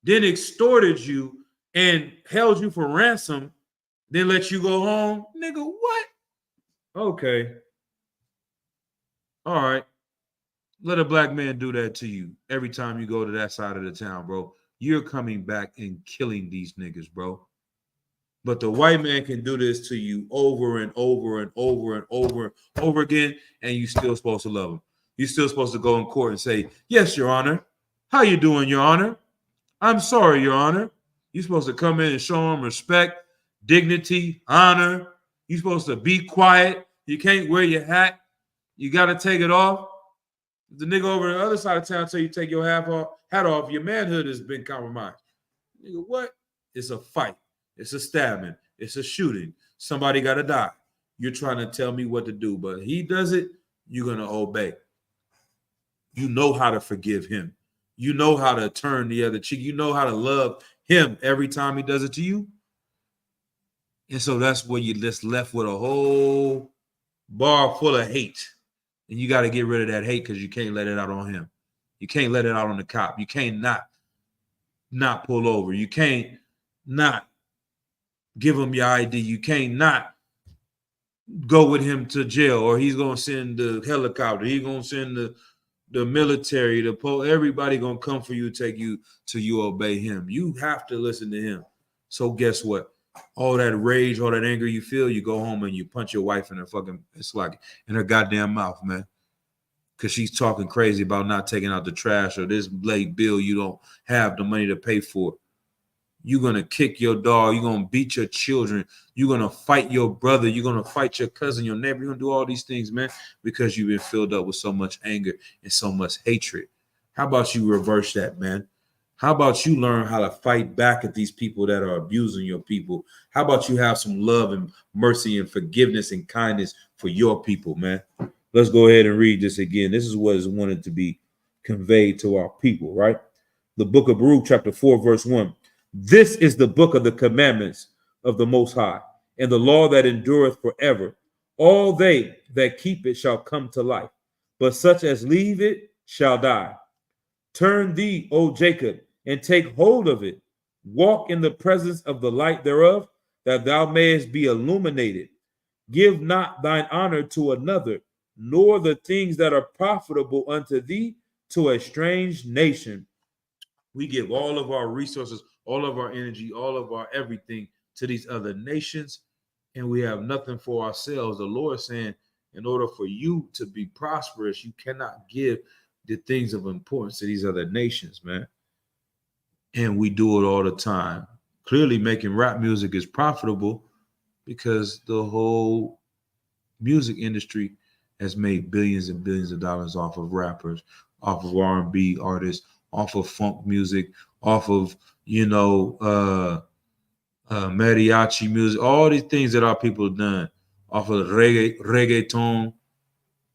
then extorted you and held you for ransom, then let you go home. Nigga, what? Okay. All right. Let a black man do that to you every time you go to that side of the town, bro. You're coming back and killing these niggas, bro. But the white man can do this to you over and over and over and over and over again, and you're still supposed to love him. You're still supposed to go in court and say, yes, Your Honor. How you doing, Your Honor? I'm sorry, Your Honor. You're supposed to come in and show him respect, dignity, honor. You're supposed to be quiet. You can't wear your hat. You got to take it off. The nigga over the other side of town tell you take your hat off, your manhood has been compromised. Nigga, what? It's a fight. It's a stabbing. It's a shooting. Somebody got to die. You're trying to tell me what to do, but he does it, you're going to obey. You know how to forgive him. You know how to turn the other cheek. You know how to love him every time he does it to you. And so that's where you're just left with a whole bar full of hate. And you got to get rid of that hate because you can't let it out on him. You can't let it out on the cop. You can't not pull over. You can't not give him your ID. You can't not go with him to jail, or he's gonna send the helicopter. He's gonna send the military, the everybody gonna come for you, take you till you obey him. You have to listen to him. So guess what? All that rage, all that anger you feel, you go home and you punch your wife in her fucking, it's like in her goddamn mouth, man. Cause she's talking crazy about not taking out the trash or this late bill you don't have the money to pay for. You're gonna kick your dog, you're gonna beat your children, you're gonna fight your brother, you're gonna fight your cousin, your neighbor, you're gonna do all these things, man, because you've been filled up with so much anger and so much hatred. How about you reverse that, man? How about you learn how to fight back at these people that are abusing your people? How about you have some love and mercy and forgiveness and kindness for your people, man? Let's go ahead and read this again. This is what is wanted to be conveyed to our people, right? The book of Baruch, chapter 4, verse 1. This is the book of the commandments of the Most High, and the law that endureth forever. All they that keep it shall come to life, but such as leave it shall die. Turn thee, O Jacob, and take hold of it. Walk in the presence of the light thereof, that thou mayest be illuminated. Give not thine honor to another, nor the things that are profitable unto thee to a strange nation. We give all of our resources, all of our energy, all of our everything to these other nations, and we have nothing for ourselves. The Lord saying, in order for you to be prosperous, you cannot give the things of importance to these other nations, man. And we do it all the time. Clearly, making rap music is profitable because the whole music industry has made billions and billions of dollars off of rappers, off of R&B artists, off of funk music, off of, mariachi music, all these things that our people have done, off of reggaeton.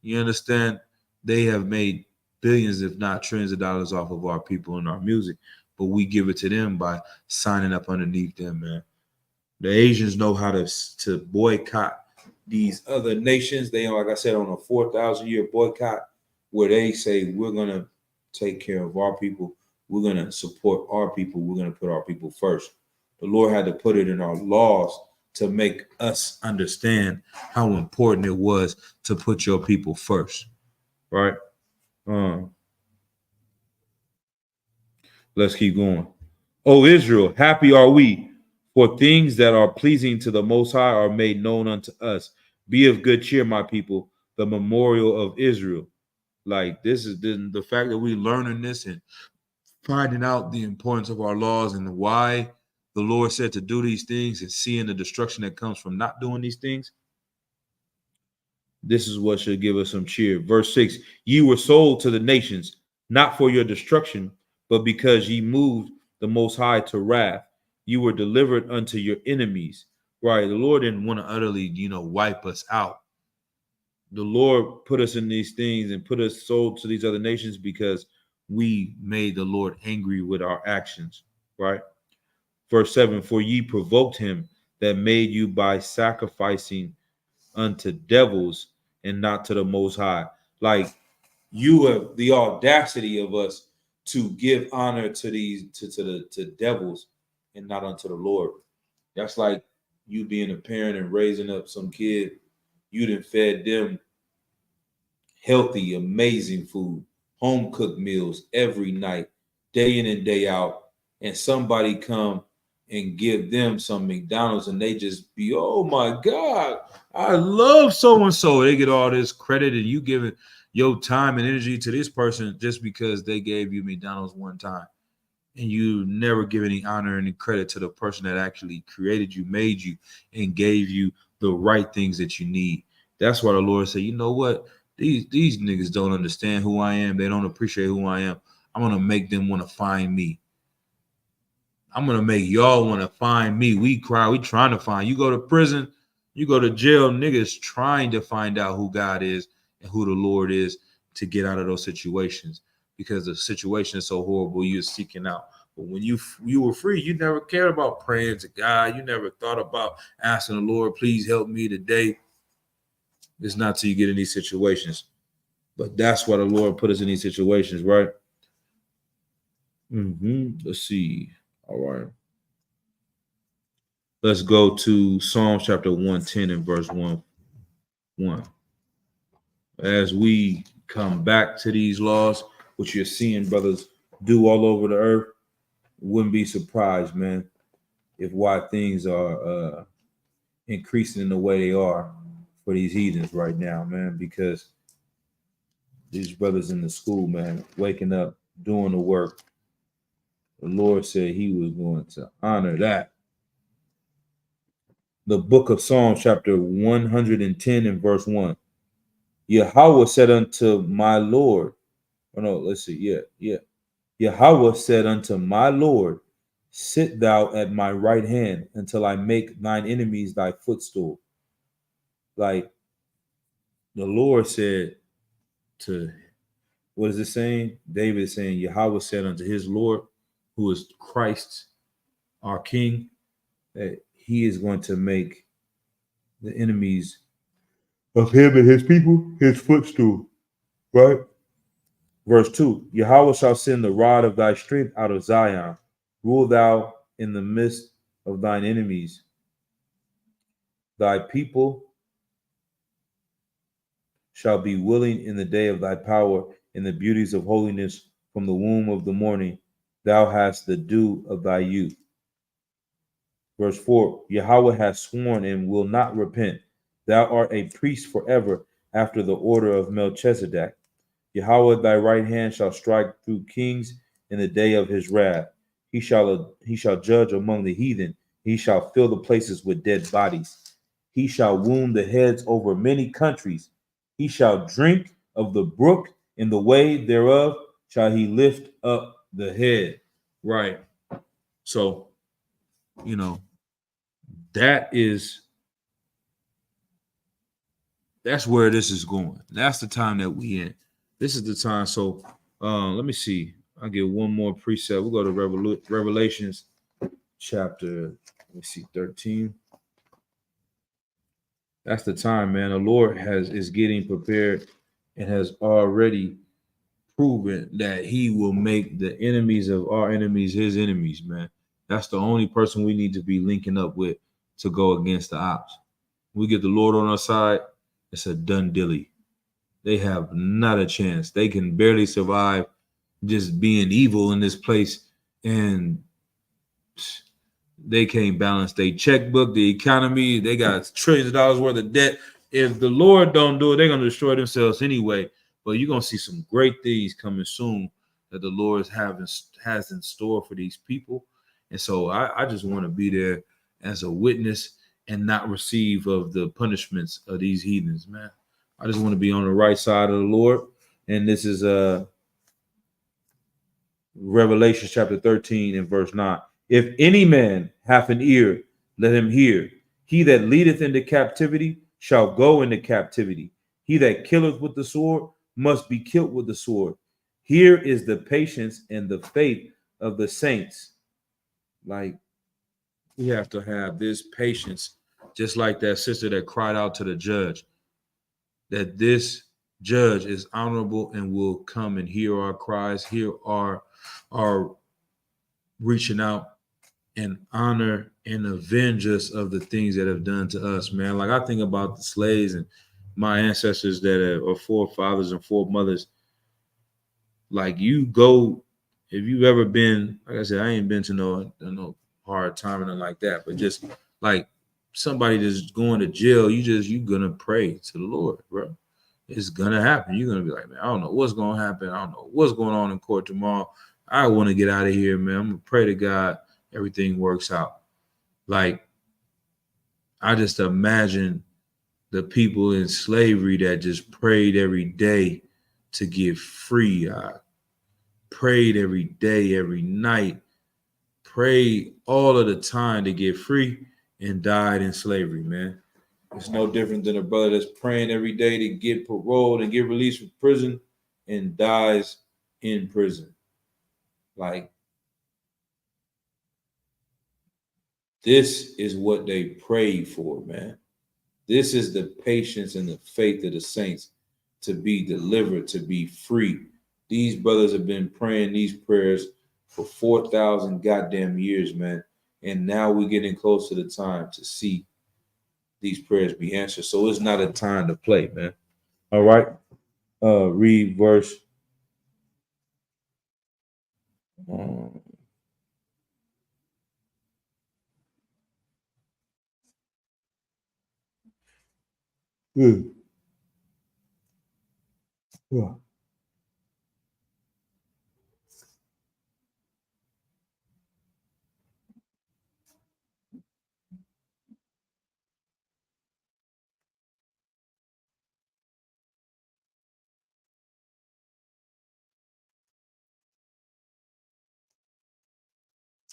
You understand? They have made billions, if not trillions of dollars off of our people and our music, but we give it to them by signing up underneath them, man. The Asians know how to boycott these other nations. They, like I said, on a 4,000-year boycott where they say, we're going to take care of our people. We're going to support our people. We're going to put our people first. The Lord had to put it in our laws to make us understand how important it was to put your people first, right? Let's keep going. O Israel, happy are we, for things that are pleasing to the Most High are made known unto us. Be of good cheer, my people, the memorial of Israel. Like, this is the fact that we learning this and finding out the importance of our laws and why the Lord said to do these things and seeing the destruction that comes from not doing these things. This is what should give us some cheer. Verse 6, ye were sold to the nations, not for your destruction, but because ye moved the Most High to wrath. You were delivered unto your enemies. Right? The Lord didn't want to utterly, wipe us out. The Lord put us in these things and put us sold to these other nations because we made the Lord angry with our actions. Right? Verse 7, for ye provoked him that made you by sacrificing unto devils and not to the Most High. Like, you have the audacity of us to give honor to these to devils and not unto the Lord. That's like you being a parent and raising up some kid. You done fed them healthy, amazing food, home cooked meals every night, day in and day out, and somebody come and give them some McDonald's and they just be, oh my God, I love so-and-so. They get all this credit and you giving your time and energy to this person just because they gave you McDonald's one time. And you never give any honor and credit to the person that actually created you, made you, and gave you the right things that you need. That's why the Lord said, you know what? These niggas don't understand who I am. They don't appreciate who I am. I'm going to make them want to find me. I'm going to make y'all want to find me. We trying to find. You go to prison, you go to jail, niggas trying to find out who God is and who the Lord is to get out of those situations because the situation is so horrible you're seeking out. But when you were free, you never cared about praying to God. You never thought about asking the Lord, please help me today. It's not till you get in these situations. But that's why the Lord put us in these situations, right? Let's see. All right. Let's go to Psalm chapter 110 and verse 1. As we come back to these laws, which you're seeing brothers do all over the earth, wouldn't be surprised, man, if why things are increasing in the way they are for these heathens right now, man, because these brothers in the school, man, waking up, doing the work. The Lord said he was going to honor that. The book of Psalms, chapter 110 and verse 1. Yahweh said unto my Lord, oh no, let's see, Yahweh said unto my Lord, sit thou at my right hand until I make thine enemies thy footstool. Like the Lord said to, what is it saying? David is saying, Yahweh said unto his Lord, who is Christ, our King, that he is going to make the enemies of him and his people his footstool. Right? Verse 2, Yahweh shall send the rod of thy strength out of Zion. Rule thou in the midst of thine enemies. Thy people shall be willing in the day of thy power, in the beauties of holiness from the womb of the morning. Thou hast the dew of thy youth. Verse 4, Yahweh has sworn and will not repent. Thou art a priest forever after the order of Melchizedek. Yahweh thy right hand shall strike through kings in the day of his wrath. He shall judge among the heathen. He shall fill the places with dead bodies. He shall wound the heads over many countries. He shall drink of the brook, in the way thereof shall he lift up the head. Right. So, that's where this is going. That's the time that we in. This is the time. So let me see. I'll get one more precept. We'll go to Revelations chapter, let me see, 13. That's the time, man. The Lord is getting prepared and has already proven that he will make the enemies of our enemies his enemies, man. That's the only person we need to be linking up with to go against the ops. We get the Lord on our side, it's a done dilly. They have not a chance. They can barely survive just being evil in this place, and they can't balance their checkbook, the economy. They got trillions of dollars worth of debt. If the Lord don't do it, they're going to destroy themselves anyway. But you're going to see some great things coming soon that the Lord has in store for these people. And so I just want to be there as a witness and not receive of the punishments of these heathens, man. I just want to be on the right side of the Lord. And this is Revelation chapter 13 and verse 9. If any man hath an ear, let him hear. He that leadeth into captivity shall go into captivity. He that killeth with the sword must be killed with the sword. Here is the patience and the faith of the saints. Like, we have to have this patience, just like that sister that cried out to the judge, that this judge is honorable and will come and hear our cries, hear our reaching out and honor and avenge us of the things that have done to us, man. Like, I think about the slaves and my ancestors that are forefathers and foremothers. Like, you go, if you've ever been, like I said, I ain't been to no hard time and nothing like that, but just like somebody that's going to jail, you gonna pray to the Lord, bro. It's gonna happen. You're gonna be like, man, I don't know what's gonna happen. I don't know what's going on in court tomorrow. I want to get out of here, man. I'm gonna pray to God everything works out. Like, I just imagine the people in slavery that just prayed every day to get free. I prayed every day, every night, prayed all of the time to get free, and died in slavery, man. It's no different than a brother that's praying every day to get paroled and get released from prison and dies in prison. Like, this is what they prayed for, man. This is the patience and the faith of the saints to be delivered, to be free. These brothers have been praying these prayers for 4,000 goddamn years, man. And now we're getting close to the time to see these prayers be answered. So it's not a time to play, man. All right. Read verse. Yeah.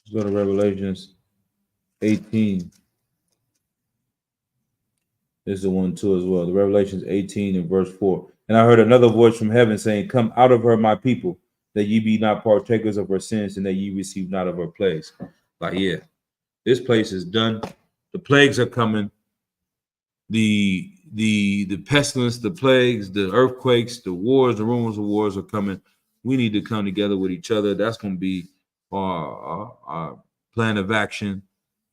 Let's go to Revelations 18. This is the one too as well. The Revelations 18 and verse 4. And I heard another voice from heaven saying, "Come out of her, my people, that ye be not partakers of her sins, and that ye receive not of her plagues." Like, yeah, this place is done. The plagues are coming. The pestilence, the plagues, the earthquakes, the wars, the rumors of wars are coming. We need to come together with each other. That's going to be our plan of action,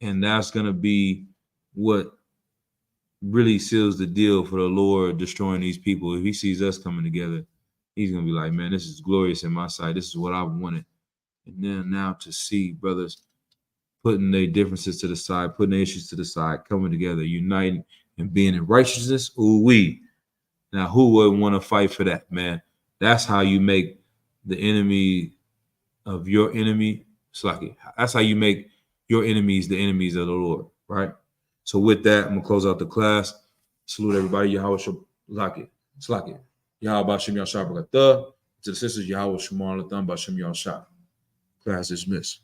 and that's going to be what really seals the deal for the Lord destroying these people. If he sees us coming together, he's going to be like, man, this is glorious in my sight. This is what I wanted. And then now to see brothers putting their differences to the side, putting their issues to the side, coming together, uniting, and being in righteousness. Ooh, we. Now, who would want to fight for that, man? That's how you make the enemy of your enemy. It's like that's how you make your enemies the enemies of the Lord, right? So with that, I'm gonna close out the class. Salute everybody. Yahweh Shalaki. Slaki. Yahweh Bashem Yashar Bagatha. To the sisters, Yahweh Shamar Latham Bashem Yashar. Class dismissed.